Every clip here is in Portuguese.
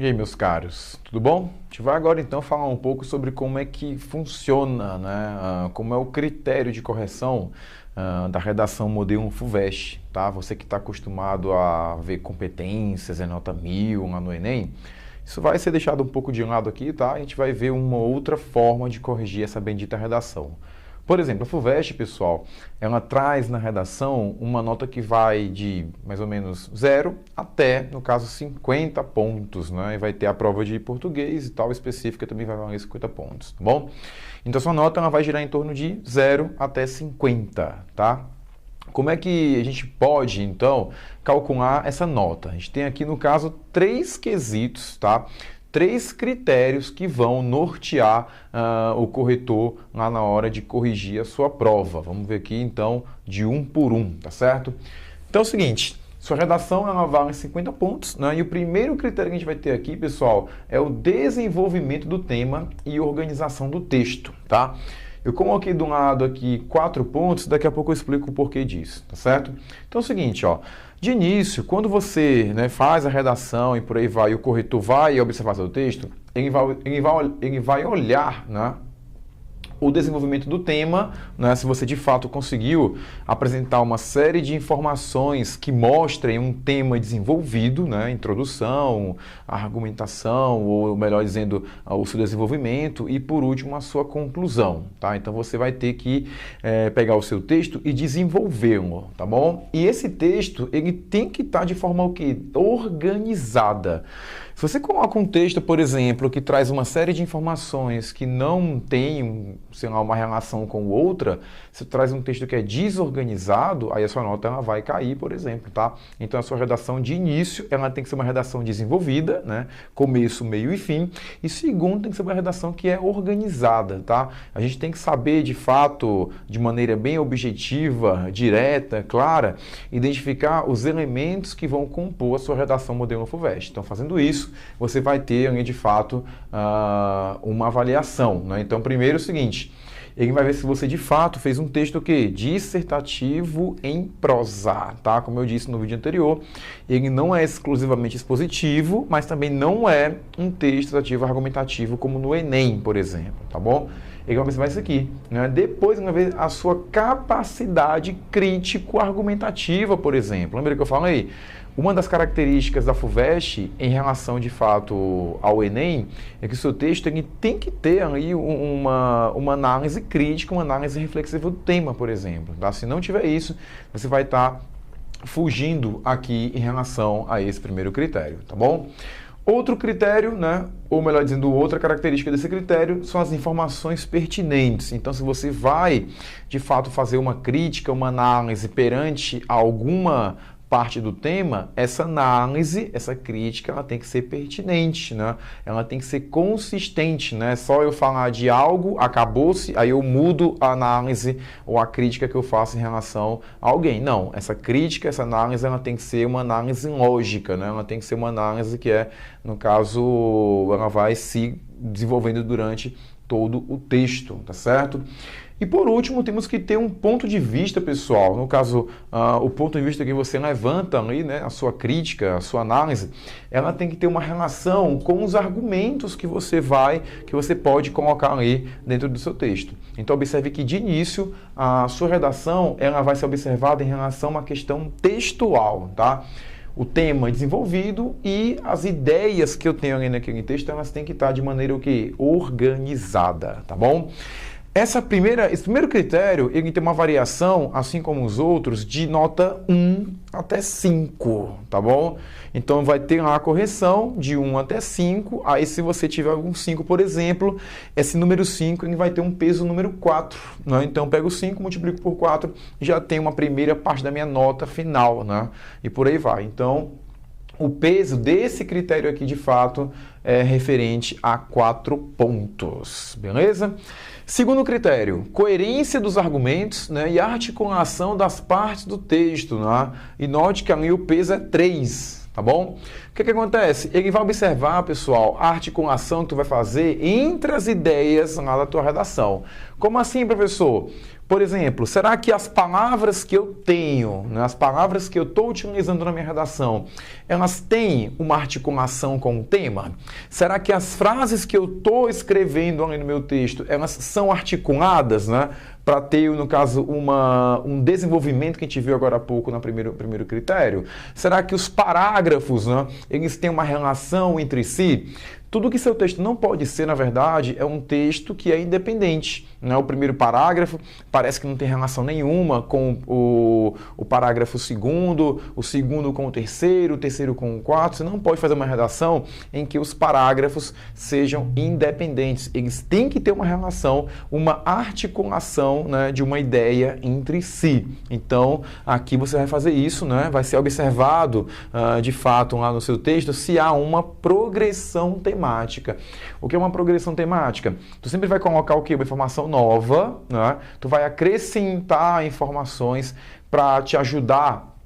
E aí, meus caros, tudo bom? A gente vai agora então falar um pouco sobre como é que funciona, né? Como é o critério de correção da redação modelo FUVEST, tá? Você que está acostumado a ver competências, nota 1000 lá no Enem, isso vai ser deixado um pouco de lado aqui, tá? A gente vai ver uma outra forma de corrigir essa bendita redação. Por exemplo, a FUVEST, pessoal, ela traz na redação uma nota que vai de mais ou menos 0 até, no caso, 50 pontos, né? E vai ter a prova de português e tal, específica também vai valer 50 pontos, tá bom? Então, sua nota ela vai girar em torno de 0 até 50, tá? Como é que a gente pode, então, calcular essa nota? A gente tem aqui, no caso, 3 quesitos, tá? 3 critérios que vão nortear o corretor lá na hora de corrigir a sua prova. Vamos ver aqui, então, de um por um, tá certo? Então é o seguinte, sua redação ela vale 50 pontos, né? E o primeiro critério que a gente vai ter aqui, pessoal, é o desenvolvimento do tema e organização do texto, tá? Eu coloquei do lado aqui 4 pontos, daqui a pouco eu explico o porquê disso, tá certo? Então é o seguinte, ó, de início, quando você faz a redação e por aí vai, e o corretor vai observar seu texto, ele vai olhar, né, o desenvolvimento do tema, né, se você de fato conseguiu apresentar uma série de informações que mostrem um tema desenvolvido, né, introdução, argumentação, ou melhor dizendo, o seu desenvolvimento e por último a sua conclusão, tá? Então você vai ter que pegar o seu texto e desenvolvê-lo, tá bom? E esse texto, ele tem que estar de forma o quê? Organizada. Se você coloca um texto, por exemplo, que traz uma série de informações que não tem, sei lá, uma relação com outra, se traz um texto que é desorganizado, aí a sua nota ela vai cair, por exemplo, tá? Então a sua redação de início, ela tem que ser uma redação desenvolvida, né? Começo, meio e fim. E segundo, tem que ser uma redação que é organizada, tá? A gente tem que saber, de fato, de maneira bem objetiva, direta, clara, identificar os elementos que vão compor a sua redação modelo FUVEST. Então, fazendo isso, você vai ter, de fato, uma avaliação, né? Então, primeiro é o seguinte, ele vai ver se você, de fato, fez um texto o quê? Dissertativo em prosa, tá? Como eu disse no vídeo anterior, ele não é exclusivamente expositivo, mas também não é um texto dissertativo argumentativo como no Enem, por exemplo, tá bom? Ele vai observar isso aqui, né? Depois ele vai ver a sua capacidade crítico-argumentativa, por exemplo. Lembra que eu falei? Uma das características da FUVEST em relação, de fato, ao Enem é que o seu texto ele tem que ter ali uma análise crítica, uma análise reflexiva do tema, por exemplo. Tá? Se não tiver isso, você vai estar fugindo aqui em relação a esse primeiro critério, tá bom? Outro critério, né, ou melhor dizendo, outra característica desse critério são as informações pertinentes. Então, se você vai, de fato, fazer uma crítica, uma análise perante alguma parte do tema, essa análise, essa crítica, ela tem que ser pertinente, né? Ela tem que ser consistente, né? Só eu falar de algo, acabou-se, aí eu mudo a análise ou a crítica que eu faço em relação a alguém. Não, essa crítica, essa análise, ela tem que ser uma análise lógica, né? Ela tem que ser uma análise que no caso, ela vai se desenvolvendo durante todo o texto, tá certo? E por último, temos que ter um ponto de vista, pessoal. No caso, o ponto de vista que você levanta ali, né, a sua crítica, a sua análise, ela tem que ter uma relação com os argumentos que você pode colocar ali dentro do seu texto. Então, observe que de início, a sua redação, ela vai ser observada em relação a uma questão textual, tá? O tema desenvolvido e as ideias que eu tenho ali naquele texto, elas têm que estar de maneira o quê? Organizada, tá bom? Esse primeiro critério, ele tem uma variação, assim como os outros, de nota 1 até 5, tá bom? Então, vai ter lá a correção de 1 até 5, aí se você tiver algum 5, por exemplo, esse número 5 ele vai ter um peso número 4, né? Então, eu pego o 5, multiplico por 4, já tem uma primeira parte da minha nota final, né? E por aí vai. Então, o peso desse critério aqui, de fato, é referente a 4 pontos, beleza? Segundo critério, coerência dos argumentos, né, e articulação das partes do texto, né? E note que ali o peso é 3, tá bom? O que acontece? Ele vai observar, pessoal, a articulação que tu vai fazer entre as ideias lá da tua redação. Como assim, professor? Por exemplo, será que as palavras que eu tenho, né, as palavras que eu estou utilizando na minha redação, elas têm uma articulação com o tema? Será que as frases que eu estou escrevendo ali no meu texto, elas são articuladas, né, para ter, no caso, um desenvolvimento que a gente viu agora há pouco no primeiro critério? Será que os parágrafos, né, eles têm uma relação entre si? Tudo que seu texto não pode ser, na verdade, é um texto que é independente. Né? O primeiro parágrafo parece que não tem relação nenhuma com o parágrafo segundo, o segundo com o terceiro com o quarto. Você não pode fazer uma redação em que os parágrafos sejam independentes. Eles têm que ter uma relação, uma articulação, né, de uma ideia entre si. Então, aqui você vai fazer isso, né? Vai ser observado, de fato, lá no seu texto, se há uma progressão temática. O que é uma progressão temática? Tu sempre vai colocar o quê? Uma informação nova, né? Tu vai acrescentar informações para te ajudar,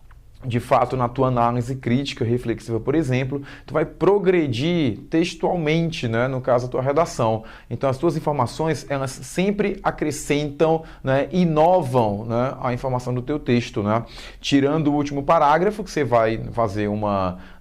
de fato, na tua análise crítica, reflexiva, por exemplo. Tu vai progredir textualmente, né? No caso, a tua redação. Então, as tuas informações, elas sempre acrescentam, né? Inovam, né? A informação do teu texto, né? Tirando o último parágrafo, que você vai fazer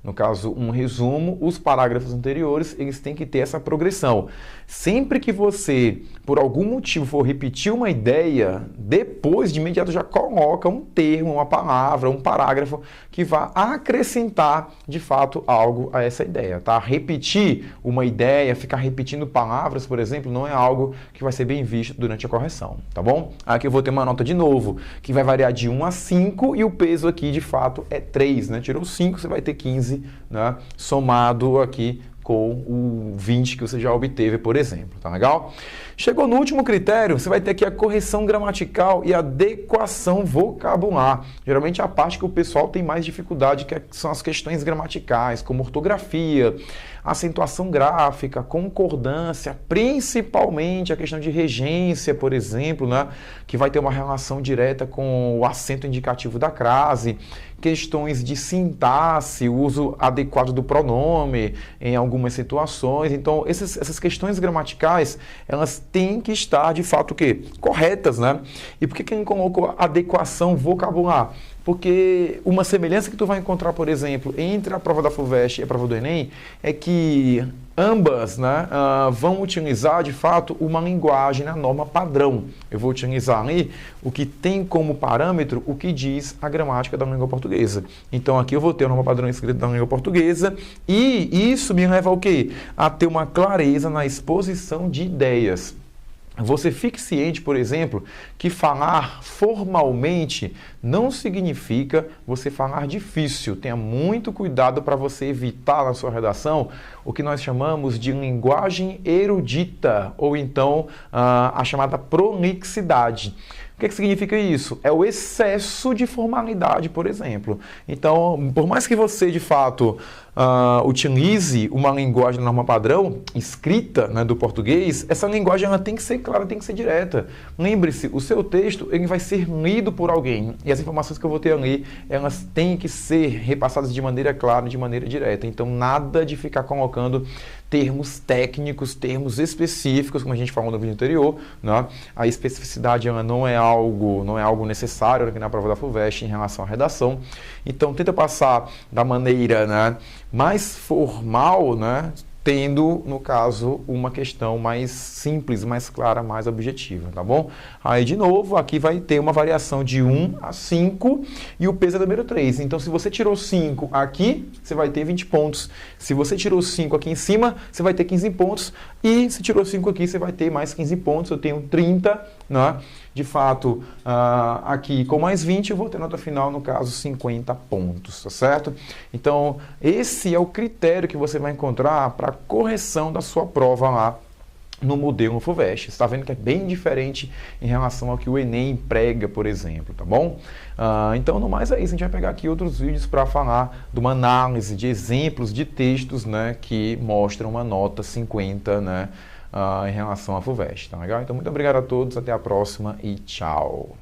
no caso, um resumo, os parágrafos anteriores, eles têm que ter essa progressão. Sempre que você, por algum motivo, for repetir uma ideia, depois, de imediato, já coloca um termo, uma palavra, um parágrafo que vá acrescentar, de fato, algo a essa ideia, tá? Repetir uma ideia, ficar repetindo palavras, por exemplo, não é algo que vai ser bem visto durante a correção, tá bom? Aqui eu vou ter uma nota de novo, que vai variar de 1 a 5 e o peso aqui, de fato, é 3, né? Tirou 5, você vai ter 15, né? Somado aqui com o 20 que você já obteve, por exemplo, tá legal? Chegou no último critério, você vai ter aqui a correção gramatical e adequação vocabular. Geralmente a parte que o pessoal tem mais dificuldade, que são as questões gramaticais, como ortografia, acentuação gráfica, concordância, principalmente a questão de regência, por exemplo, né, que vai ter uma relação direta com o acento indicativo da crase, questões de sintaxe, o uso adequado do pronome em algumas situações. Então, essas questões gramaticais, elas têm que estar, de fato, o quê? Corretas, né? E por que quem colocou adequação vocabular? Porque uma semelhança que tu vai encontrar, por exemplo, entre a prova da FUVEST e a prova do Enem é que ambas, né, vão utilizar, de fato, uma linguagem na norma padrão. Eu vou utilizar ali o que tem como parâmetro o que diz a gramática da língua portuguesa. Então, aqui eu vou ter a norma padrão escrita da língua portuguesa e isso me leva ao quê? A ter uma clareza na exposição de ideias. Você fique ciente, por exemplo, que falar formalmente não significa você falar difícil. Tenha muito cuidado para você evitar na sua redação o que nós chamamos de linguagem erudita, ou então a chamada prolixidade. O que significa isso? É o excesso de formalidade, por exemplo. Então, por mais que você, de fato, utilize uma linguagem de norma padrão, escrita, né, do português, essa linguagem ela tem que ser clara, tem que ser direta. Lembre-se, o seu texto ele vai ser lido por alguém. E as informações que eu vou ter ali, elas têm que ser repassadas de maneira clara, de maneira direta. Então, nada de ficar colocando termos técnicos, termos específicos, como a gente falou no vídeo anterior, né? A especificidade ela não é algo necessário aqui na prova da FUVEST em relação à redação. Então, tenta passar da maneira, né, mais formal, né, tendo, no caso, uma questão mais simples, mais clara, mais objetiva, tá bom? Aí, de novo, aqui vai ter uma variação de 1 a 5 e o peso é número 3. Então, se você tirou 5 aqui, você vai ter 20 pontos. Se você tirou 5 aqui em cima, você vai ter 15 pontos. E se tirou 5 aqui, você vai ter mais 15 pontos. Eu tenho 30, né? De fato, aqui com mais 20, eu vou ter nota final, no caso, 50 pontos, tá certo? Então, esse é o critério que você vai encontrar para a correção da sua prova lá no modelo FUVEST. Você está vendo que é bem diferente em relação ao que o Enem emprega, por exemplo, tá bom? Então, no mais é isso. A gente vai pegar aqui outros vídeos para falar de uma análise de exemplos de textos, né, que mostram uma nota 50, né, em relação à FUVEST, tá legal? Então, muito obrigado a todos, até a próxima e tchau!